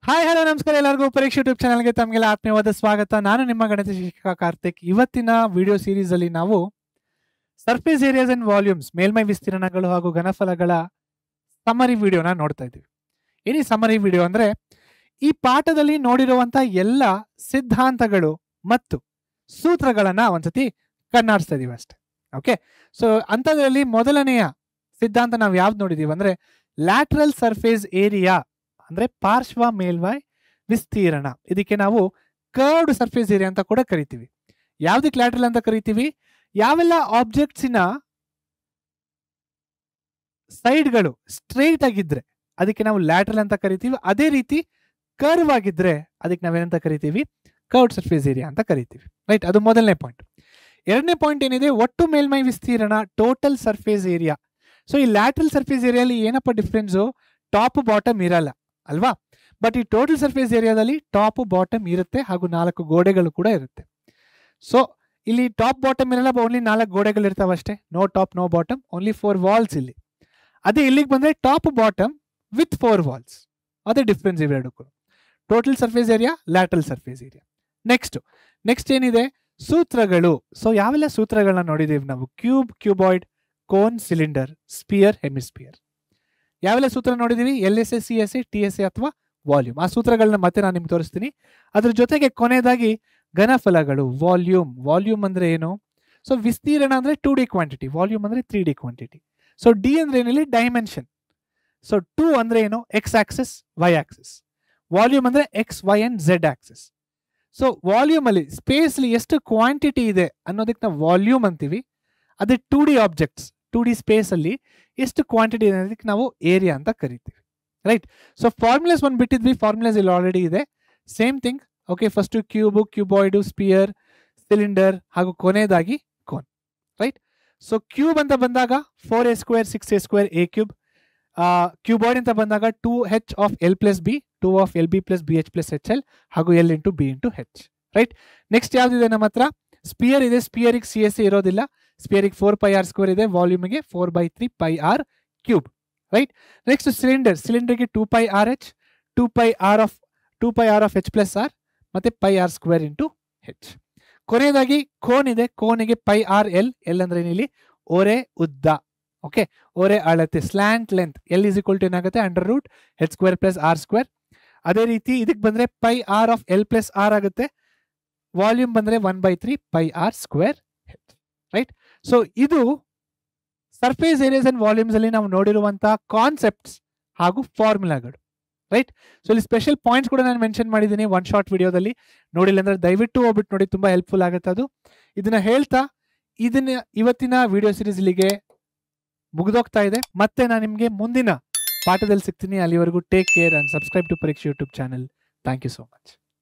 Hi hello ನಮಸ್ಕಾರ ಎಲ್ಲರಿಗೂ ಪರೀಕ್ಷೆ ಯೂಟ್ಯೂಬ್ ಚಾನಲ್ಗೆ ತಮಗೆಲ್ಲ ಆತ್ಮೀಯವಾದ ಸ್ವಾಗತ. ನಾನು ನಿಮ್ಮ ಗಣಿತ ಶಿಕ್ಷಕ ಕಾರ್ತಿಕ್. ಇವತ್ತಿನ ವಿಡಿಯೋ ಸೀರೀಸ್ ಅಲ್ಲಿ ನಾವು ಸರ್ಫೇಸ್ ಏರಿಯಾಸ್ ಅಂಡ್ ವಾಲ್ಯೂಮ್ಸ್ ಮೇಲ್ಮೈ ವಿಸ್ತೀರ್ಣಗಳು ಹಾಗೂ ಘನಫಲಗಳ ಸಮರಿ ವಿಡಿಯೋನ ನೋಡ್ತಾ ಇದ್ದೀವಿ. ಏನಿ ಸಮರಿ ವಿಡಿಯೋ ಅಂದ್ರೆ ಈ ಪಾಠದಲ್ಲಿ ನೋಡಿರುವಂತ ಎಲ್ಲ ಸಿದ್ಧಾಂತಗಳು ಮತ್ತು ಸೂತ್ರಗಳನ್ನ ಒಂದ್ಸತಿ ಕಣ್ಣಾಡಿಸ್ತಾ ಇದೀವಿ ಅಷ್ಟೇ. ಓಕೆ, ಸೊ ಅಂಥದ್ರಲ್ಲಿ ಮೊದಲನೆಯ ಸಿದ್ಧಾಂತ ನಾವು ಯಾವ್ದು ನೋಡಿದೀವಿ ಅಂದ್ರೆ ಲ್ಯಾಟ್ರಲ್ ಸರ್ಫೇಸ್ ಏರಿಯಾ ಅಂದ್ರೆ ಪಾರ್ಶ್ವ ಮೇಲ್ಮೈ ವಿಸ್ತೀರ್ಣ. ಇದಕ್ಕೆ ನಾವು ಕರ್ವ್ಡ್ ಸರ್ಫೇಸ್ ಏರಿಯಾ ಅಂತ ಕೂಡ ಕರಿತೀವಿ. ಯಾವ್ದಕ್ಕೆ ಲ್ಯಾಟ್ರಲ್ ಅಂತ ಕರಿತೀವಿ? ಯಾವೆಲ್ಲ ಆಬ್ಜೆಕ್ಟ್ಸಿನ ಸೈಡ್ಗಳು ಸ್ಟ್ರೈಟ್ ಆಗಿದ್ರೆ ಅದಕ್ಕೆ ನಾವು ಲ್ಯಾಟ್ರಲ್ ಅಂತ ಕರಿತೀವಿ. ಅದೇ ರೀತಿ ಕರ್ವ್ ಆಗಿದ್ರೆ ಅದಕ್ಕೆ ನಾವೇನಂತ ಕರಿತೀವಿ? ಕರ್ವ್ಡ್ ಸರ್ಫೇಸ್ ಏರಿಯಾ ಅಂತ ಕರಿತೀವಿ. ರೈಟ್, ಅದು ಮೊದಲನೇ ಪಾಯಿಂಟ್. ಎರಡನೇ ಪಾಯಿಂಟ್ ಏನಿದೆ, ಒಟ್ಟು ಮೇಲ್ಮೈ ವಿಸ್ತೀರ್ಣ, ಟೋಟಲ್ ಸರ್ಫೇಸ್ ಏರಿಯಾ. ಸೊ ಈ ಲ್ಯಾಟ್ರಲ್ ಸರ್ಫೇಸ್ ಏರಿಯಾಲಿ ಏನಪ್ಪ ಡಿಫ್ರೆನ್ಸು? ಟಾಪ್ ಬಾಟಮ್ ಇರಲ್ಲ ಅಲ್ವಾ? ಬಟ್ ಈ ಟೋಟಲ್ ಸರ್ಫೇಸ್ ಏರಿಯಾದಲ್ಲಿ ಟಾಪ್ ಬಾಟಮ್ ಇರುತ್ತೆ ಹಾಗೂ 4 ಗೋಡೆಗಳು ಕೂಡ ಇರುತ್ತೆ. ಸೊ ಇಲ್ಲಿ ಟಾಪ್ ಬಾಟಮ್ ಇರಲ್ಲ, ಓನ್ಲಿ 4 ಗೋಡೆಗಳು ಇರ್ತಾವ ಅಷ್ಟೇ. No top no bottom, only 4 walls ಇಲ್ಲಿ. ಅದೇ ಇಲ್ಲಿಗೆ ಬಂದ್ರೆ ಟಾಪ್ ಬಾಟಮ್ ವಿತ್ 4 ವಾಲ್ಸ್. ಅದೇ ಡಿಫ್ರೆನ್ಸ್ ಇವೆರಡಕ್ಕೂ. Total surface area, lateral surface area. Next ಏನಿದೆ? ಸೂತ್ರಗಳು. ಸೊ ಯಾವೆಲ್ಲ ಸೂತ್ರಗಳನ್ನ ನೋಡಿದೀವಿ ನಾವು? Cube, cuboid, cone, cylinder, sphere, hemisphere. ಯಾವೆಲ್ಲ ಸೂತ್ರ ನೋಡಿದೀವಿ? LSA, CSA, TSA ಅಥವಾ ವಾಲ್ಯೂಮ್. ಆ ಸೂತ್ರಗಳನ್ನ ಮತ್ತೆ ನಾನು ನಿಮ್ಗೆ ತೋರಿಸ್ತೀನಿ. ಅದ್ರ ಜೊತೆಗೆ ಕೊನೆಯದಾಗಿ ಘನಫಲಗಳು. ವಾಲ್ಯೂಮ್ ಅಂದ್ರೆ ಏನು? ಸೊ ವಿಸ್ತೀರ್ಣ ಅಂದ್ರೆ 2D ಕ್ವಾಂಟಿಟಿ, ವಾಲ್ಯೂಮ್ ಅಂದ್ರೆ 3D ಕ್ವಾಂಟಿಟಿ. ಸೊ ಡಿ ಅಂದ್ರೆ ಏನಿಲ್ಲ? ಡೈಮೆನ್ಷನ್. ಸೊ 2 ಅಂದ್ರೆ ಏನು? X Axis, Y Axis. Volume ಅಂದ್ರೆ X, Y and Z Axis. So volume ಅಲ್ಲಿ ಸ್ಪೇಸ್ ಅಲ್ಲಿ ಎಷ್ಟು ಕ್ವಾಂಟಿಟಿ ಇದೆ ಅನ್ನೋದಕ್ಕೆ ನಾವು ವಾಲ್ಯೂಮ್ ಅಂತೀವಿ. ಅದೇ 2D ಆಬ್ಜೆಕ್ಟ್ಸ್, 2D ಸ್ಪೇಸ್ ಅಲ್ಲಿ ಎಷ್ಟು ಕ್ವಾಂಟಿಟಿ ಇದೆ ಅನ್ನೋದಕ್ಕೆ ನಾವು ಏರಿಯಾ ಅಂತ ಕರಿತೀವಿ. ರೈಟ್, ಸೊ ಫಾರ್ಮುಲಾಸ್ ಒಂದು ಬಿಟ್ಟಿದ್ವಿ, ಫಾರ್ಮುಲಾಸ್ ಇಲ್ಲಿ ಆಲ್ರೆಡಿ ಇದೆ. Same thing. Okay, first cube, cuboid, sphere, cylinder ಹಾಗೂ ಕೊನೆಯದಾಗಿ ಕೋನ್. ರೈಟ್, ಸೊ ಕ್ಯೂಬ್ ಅಂತ ಬಂದಾಗ 4a² 6a² a cube. Cuboid ಅಂತ ಬಂದಾಗ 2h of L plus B, 2 of LB plus BH plus HL ಹಾಗೂ L into B into H. Right, next ಯಾವ್ದಿದೆ ನಮ್ಮ ಹತ್ರ? ಸ್ಪಿಯರ್ ಇದೆ. ಸ್ಪಿಯರಿಗೆ CSA ಇರೋದಿಲ್ಲ. ಸ್ಪಿಯರಿಗೆ 4πr² ಇದೆ. ವಾಲ್ಯೂಮ್ಗೆ 4/3 πr ಕ್ಯೂಬ್. ರೈಟ್, ನೆಕ್ಸ್ಟ್ ಸಿಲಿಂಡರ್ಗೆ 2πrh, 2πr of H plus R ಮತ್ತೆ πr² into H. ಕೊನೆಯದಾಗಿ ಕೋನ್ ಇದೆ. ಕೋನಿಗೆ πrl. ಎಲ್ ಅಂದ್ರೆ ಇಲ್ಲಿ ಓರೆ ಉದ್ದ. ಓಕೆ, ಓರೆ ಅಳತೆ, slant length. L is equal to ಏನಾಗುತ್ತೆ? √h² plus r². ಅದೇ ರೀತಿ ಇದಕ್ಕೆ ಬಂದ್ರೆ πr of L plus R ಆಗುತ್ತೆ. ವಾಲ್ಯೂಮ್ ಬಂದ್ರೆ 1/3 πr². ರೈಟ್, ಸೊ ಇದು ಸರ್ಫೇಸ್ ಏರಿಯಾಸ್ ಅಂಡ್ ವಾಲ್ಯೂಮ್ಸ್ ಅಲ್ಲಿ ನಾವು ನೋಡಿರುವಂತಹ ಕಾನ್ಸೆಪ್ಟ್ಸ್ ಹಾಗೂ ಫಾರ್ಮುಲಾಗಳು. ರೈಟ್, ಸೊ ಇಲ್ಲಿ ಸ್ಪೆಷಲ್ ಪಾಯಿಂಟ್ಸ್ ಕೂಡ ನಾನು ಮೆನ್ಷನ್ ಮಾಡಿದ್ದೀನಿ ಒನ್ ಶಾರ್ಟ್ ವಿಡಿಯೋದಲ್ಲಿ. ನೋಡಿಲ್ಲ ಅಂದ್ರೆ ದಯವಿಟ್ಟು ಹೋಗ್ಬಿಟ್ಟು ನೋಡಿ, ತುಂಬಾ ಹೆಲ್ಪ್ಫುಲ್ ಆಗುತ್ತೆ ಅದು. ಇದನ್ನ ಹೇಳ್ತಾ ಇವತ್ತಿನ ವಿಡಿಯೋ ಸೀರೀಸ್ ಇಲ್ಲಿಗೆ ಮುಗಿದೋಗ್ತಾ ಇದೆ. ಮತ್ತೆ ನಾನು ನಿಮಗೆ ಮುಂದಿನ ಪಾಠದಲ್ಲಿ ಸಿಗ್ತೀನಿ. ಅಲ್ಲಿವರೆಗೂ take care and subscribe to Pareeksha YouTube channel. Thank you so much.